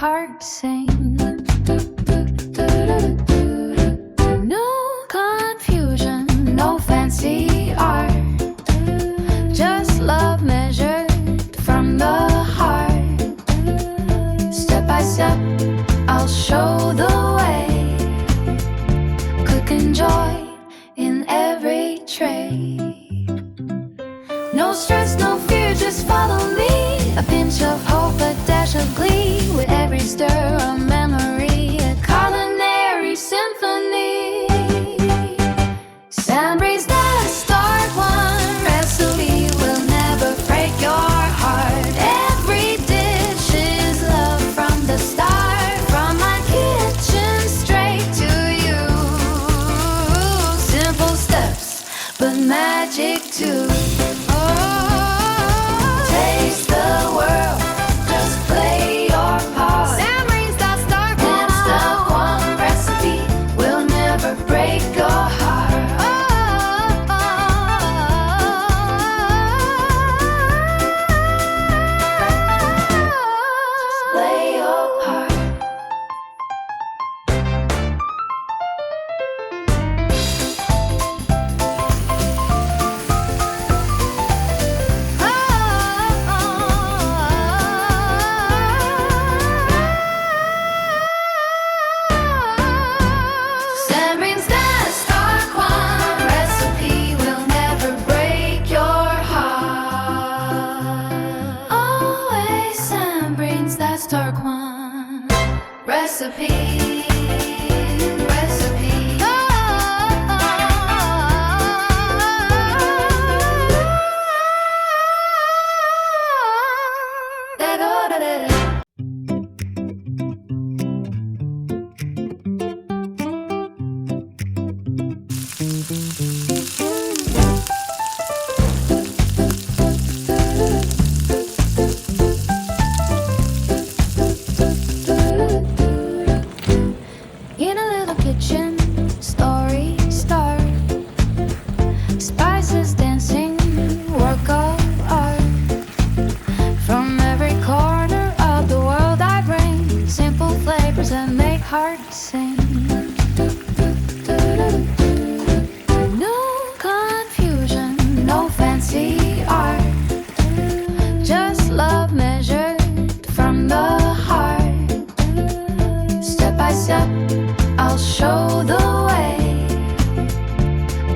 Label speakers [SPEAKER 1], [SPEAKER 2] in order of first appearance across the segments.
[SPEAKER 1] heart sing. No confusion, no fancy art, just love measured from the heart. Step by step, I'll show the way. Cooking joy in every tray. No stress, no fear, just follow me. A pinch of hope, a dash of glee. With every stir, a memory, a culinary symphony. Sambri's the start one. Recipe will never break your heart. Every dish is love from the start. From my kitchen straight to you. Simple steps, but magic too. Taste the world, just play your part. Sambri's the start one. It's the one recipe will never break your heart. Just play your part. Sambri's the start one. Recipe will never break your heart. Always Sambri's the start one. Recipe. In a little kitchen, story start. Spices dancing, work of art. From every corner of the world I bring simple flavors that make hearts sing. No confusion, no fancy art, just love measured from the heart. Step by step, I'll show the way.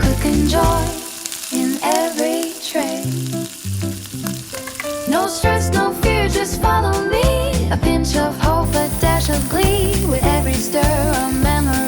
[SPEAKER 1] Cooking joy in every tray. No stress, no fear, just follow me. A pinch of hope, a dash of glee. With every stir, a memory.